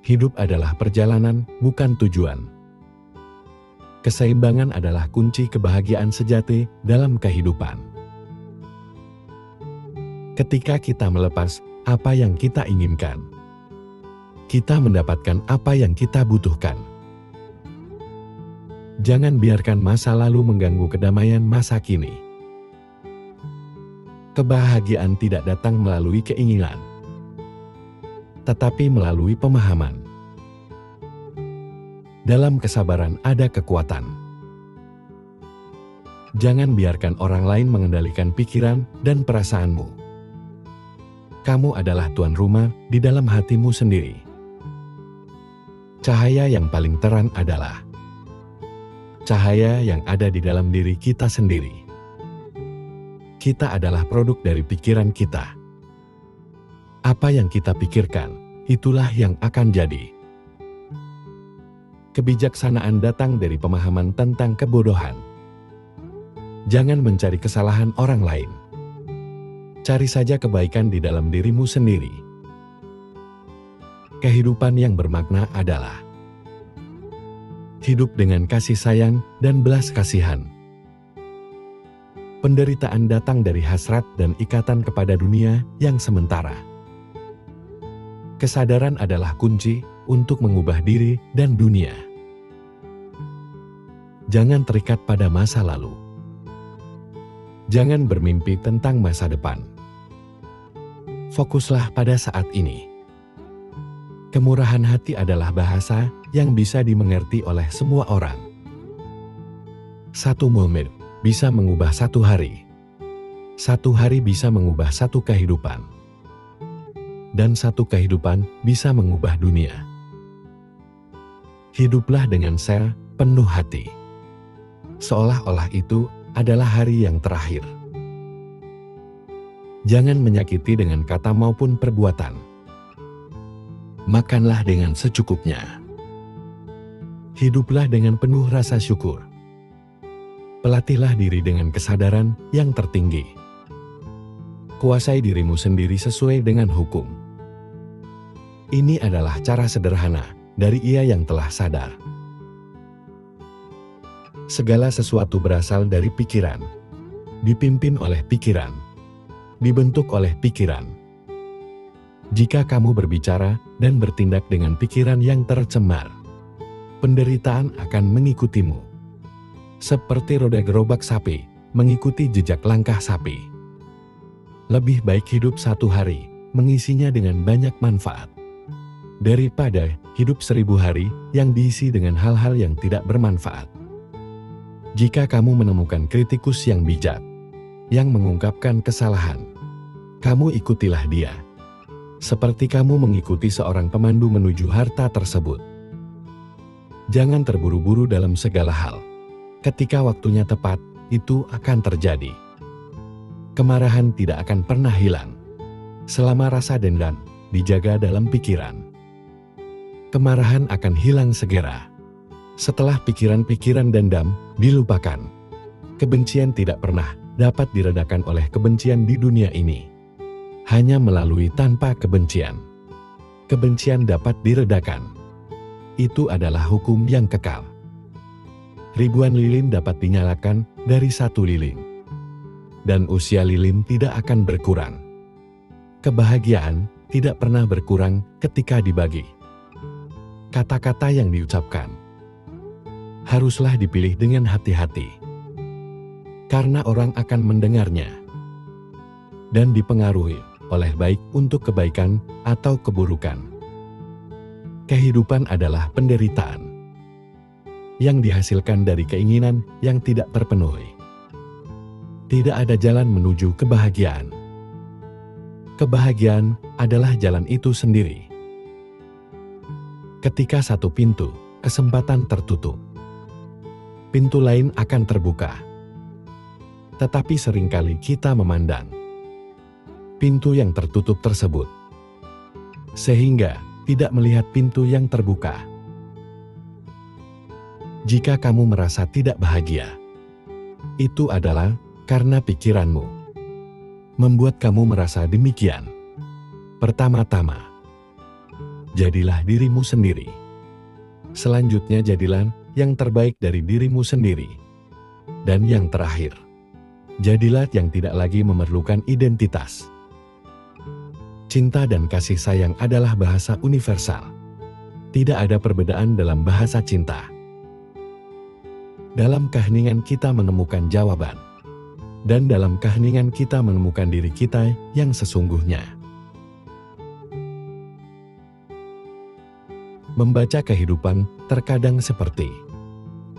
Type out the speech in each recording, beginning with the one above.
Hidup adalah perjalanan, bukan tujuan. Keseimbangan adalah kunci kebahagiaan sejati dalam kehidupan. Ketika kita melepas apa yang kita inginkan, kita mendapatkan apa yang kita butuhkan. Jangan biarkan masa lalu mengganggu kedamaian masa kini. Kebahagiaan tidak datang melalui keinginan, tetapi melalui pemahaman. Dalam kesabaran ada kekuatan. Jangan biarkan orang lain mengendalikan pikiran dan perasaanmu. Kamu adalah tuan rumah di dalam hatimu sendiri. Cahaya yang paling terang adalah cahaya yang ada di dalam diri kita sendiri. Kita adalah produk dari pikiran kita. Apa yang kita pikirkan, itulah yang akan jadi. Kebijaksanaan datang dari pemahaman tentang kebodohan. Jangan mencari kesalahan orang lain. Cari saja kebaikan di dalam dirimu sendiri. Kehidupan yang bermakna adalah hidup dengan kasih sayang dan belas kasihan. Penderitaan datang dari hasrat dan ikatan kepada dunia yang sementara. Kesadaran adalah kunci untuk mengubah diri dan dunia. Jangan terikat pada masa lalu. Jangan bermimpi tentang masa depan. Fokuslah pada saat ini. Kemurahan hati adalah bahasa yang bisa dimengerti oleh semua orang. Satu momen bisa mengubah satu hari. Satu hari bisa mengubah satu kehidupan. Dan satu kehidupan bisa mengubah dunia. Hiduplah dengan penuh hati. Seolah-olah itu adalah hari yang terakhir. Jangan menyakiti dengan kata maupun perbuatan. Makanlah dengan secukupnya. Hiduplah dengan penuh rasa syukur. Pelatihlah diri dengan kesadaran yang tertinggi. Kuasai dirimu sendiri sesuai dengan hukum. Ini adalah cara sederhana dari Ia yang telah sadar. Segala sesuatu berasal dari pikiran, dipimpin oleh pikiran, dibentuk oleh pikiran. Jika kamu berbicara dan bertindak dengan pikiran yang tercemar, penderitaan akan mengikutimu. Seperti roda gerobak sapi, mengikuti jejak langkah sapi. Lebih baik hidup satu hari, mengisinya dengan banyak manfaat, daripada hidup 1000 hari yang diisi dengan hal-hal yang tidak bermanfaat. Jika kamu menemukan kritikus yang bijak, yang mengungkapkan kesalahan, kamu ikutilah dia. Seperti kamu mengikuti seorang pemandu menuju harta tersebut. Jangan terburu-buru dalam segala hal. Ketika waktunya tepat, itu akan terjadi. Kemarahan tidak akan pernah hilang selama rasa dendam dijaga dalam pikiran. Kemarahan akan hilang segera setelah pikiran-pikiran dendam dilupakan. Kebencian tidak pernah dapat diredakan oleh kebencian di dunia ini. Hanya melalui tanpa kebencian. Kebencian dapat diredakan. Itu adalah hukum yang kekal. Ribuan lilin dapat dinyalakan dari satu lilin. Dan usia lilin tidak akan berkurang. Kebahagiaan tidak pernah berkurang ketika dibagi. Kata-kata yang diucapkan haruslah dipilih dengan hati-hati. Karena orang akan mendengarnya dan dipengaruhi oleh baik untuk kebaikan atau keburukan. Kehidupan adalah penderitaan yang dihasilkan dari keinginan yang tidak terpenuhi. Tidak ada jalan menuju kebahagiaan. Kebahagiaan adalah jalan itu sendiri. Ketika satu pintu kesempatan tertutup, pintu lain akan terbuka. Tetapi seringkali kita memandang pintu yang tertutup tersebut, sehingga tidak melihat pintu yang terbuka. Jika kamu merasa tidak bahagia, itu adalah karena pikiranmu membuat kamu merasa demikian. Pertama-tama, jadilah dirimu sendiri. Selanjutnya jadilah yang terbaik dari dirimu sendiri. Dan yang terakhir, jadilah yang tidak lagi memerlukan identitas. Cinta dan kasih sayang adalah bahasa universal. Tidak ada perbedaan dalam bahasa cinta. Dalam keheningan kita menemukan jawaban. Dan dalam keheningan kita menemukan diri kita yang sesungguhnya. Membaca kehidupan terkadang seperti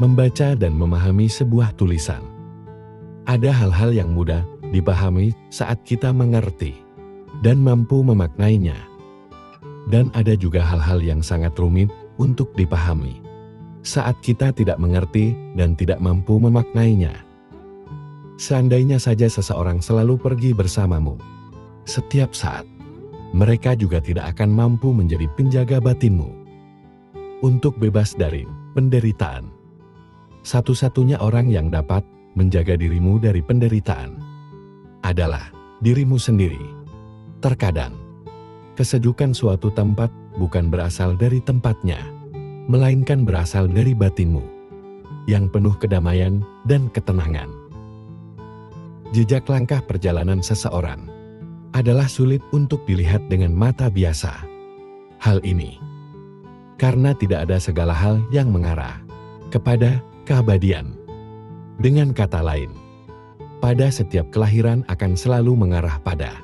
membaca dan memahami sebuah tulisan. Ada hal-hal yang mudah dipahami saat kita mengerti dan mampu memaknainya. Dan ada juga hal-hal yang sangat rumit untuk dipahami saat kita tidak mengerti dan tidak mampu memaknainya. Seandainya saja seseorang selalu pergi bersamamu setiap saat, mereka juga tidak akan mampu menjadi penjaga batinmu. Untuk bebas dari penderitaan, satu-satunya orang yang dapat menjaga dirimu dari penderitaan adalah dirimu sendiri. Terkadang, kesejukan suatu tempat bukan berasal dari tempatnya, melainkan berasal dari batinmu yang penuh kedamaian dan ketenangan. Jejak langkah perjalanan seseorang adalah sulit untuk dilihat dengan mata biasa. Hal ini karena tidak ada segala hal yang mengarah kepada keabadian. Dengan kata lain, pada setiap kelahiran akan selalu mengarah pada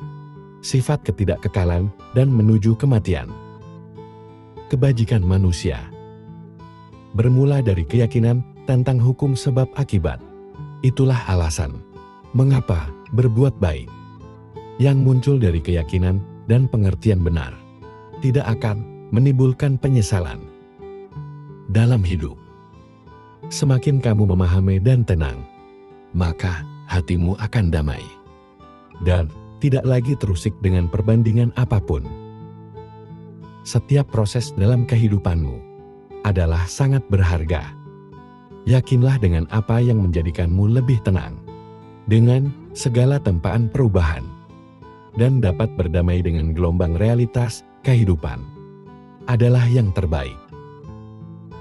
sifat ketidakkekalan dan menuju kematian. Kebajikan manusia bermula dari keyakinan tentang hukum sebab akibat. Itulah alasan mengapa berbuat baik yang muncul dari keyakinan dan pengertian benar tidak akan menimbulkan penyesalan dalam hidup. Semakin kamu memahami dan tenang, maka hatimu akan damai dan tidak lagi terusik dengan perbandingan apapun. Setiap proses dalam kehidupanmu adalah sangat berharga. Yakinlah dengan apa yang menjadikanmu lebih tenang dengan segala tempaan perubahan dan dapat berdamai dengan gelombang realitas kehidupan adalah yang terbaik.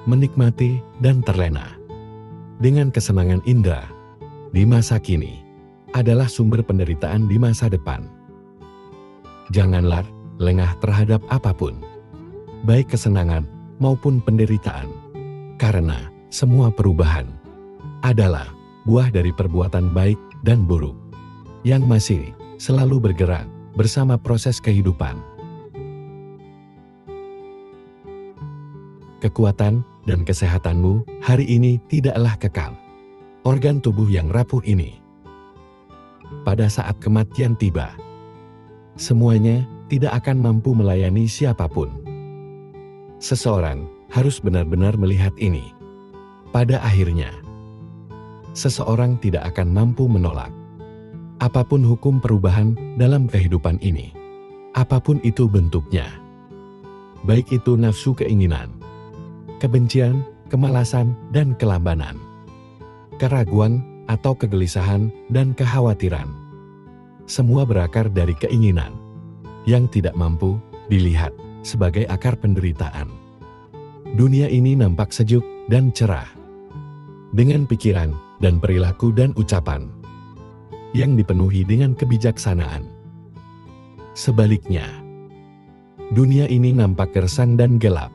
Menikmati dan terlena dengan kesenangan indera di masa kini adalah sumber penderitaan di masa depan. Janganlah lengah terhadap apapun, baik kesenangan maupun penderitaan, karena semua perubahan adalah buah dari perbuatan baik dan buruk yang masih selalu bergerak bersama proses kehidupan. Kekuatan dan kesehatanmu hari ini tidaklah kekal. Organ tubuh yang rapuh ini, pada saat kematian tiba, semuanya tidak akan mampu melayani siapapun. Seseorang harus benar-benar melihat ini. Pada akhirnya, seseorang tidak akan mampu menolak apapun hukum perubahan dalam kehidupan ini. Apapun itu bentuknya. Baik itu nafsu keinginan, kebencian, kemalasan, dan kelambanan, keraguan atau kegelisahan dan kekhawatiran. Semua berakar dari keinginan yang tidak mampu dilihat sebagai akar penderitaan. Dunia ini nampak sejuk dan cerah dengan pikiran dan perilaku dan ucapan yang dipenuhi dengan kebijaksanaan. Sebaliknya, dunia ini nampak gersang dan gelap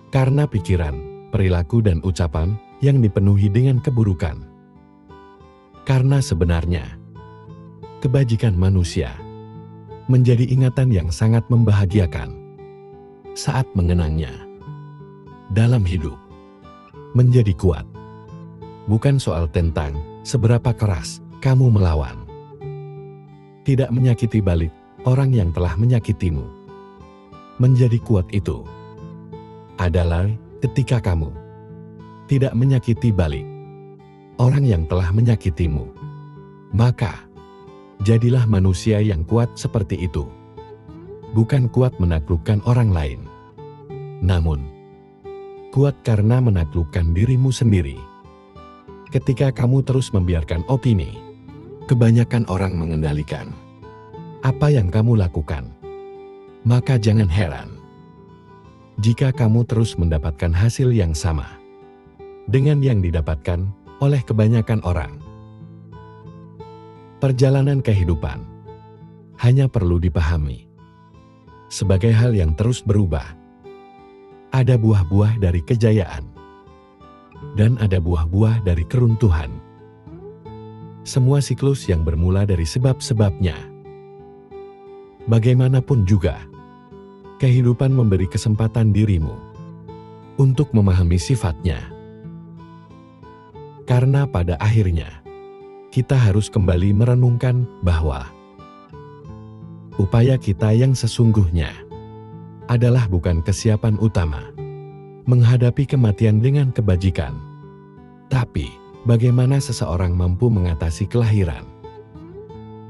karena pikiran, perilaku, dan ucapan yang dipenuhi dengan keburukan. Karena sebenarnya, kebajikan manusia menjadi ingatan yang sangat membahagiakan saat mengenangnya. Dalam hidup, menjadi kuat bukan soal tentang seberapa keras kamu melawan. Tidak menyakiti balik orang yang telah menyakitimu. Menjadi kuat itu adalah ketika kamu tidak menyakiti balik orang yang telah menyakitimu. Maka, jadilah manusia yang kuat seperti itu. Bukan kuat menaklukkan orang lain, namun kuat karena menaklukkan dirimu sendiri. Ketika kamu terus membiarkan opini kebanyakan orang mengendalikan apa yang kamu lakukan, maka jangan heran jika kamu terus mendapatkan hasil yang sama dengan yang didapatkan oleh kebanyakan orang. Perjalanan kehidupan hanya perlu dipahami sebagai hal yang terus berubah. Ada buah-buah dari kejayaan dan ada buah-buah dari keruntuhan. Semua siklus yang bermula dari sebab-sebabnya. Bagaimanapun juga, kehidupan memberi kesempatan dirimu untuk memahami sifatnya. Karena pada akhirnya, kita harus kembali merenungkan bahwa upaya kita yang sesungguhnya adalah bukan kesiapan utama menghadapi kematian dengan kebajikan, tapi bagaimana seseorang mampu mengatasi kelahiran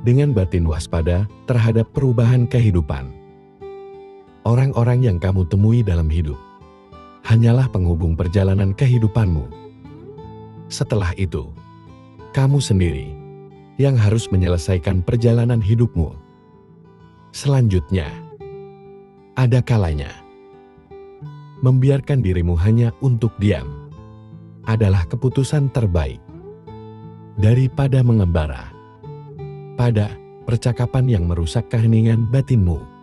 dengan batin waspada terhadap perubahan kehidupan. Orang-orang yang kamu temui dalam hidup hanyalah penghubung perjalanan kehidupanmu. Setelah itu, kamu sendiri yang harus menyelesaikan perjalanan hidupmu. Selanjutnya, ada kalanya membiarkan dirimu hanya untuk diam adalah keputusan terbaik daripada mengembara pada percakapan yang merusak keheningan batinmu.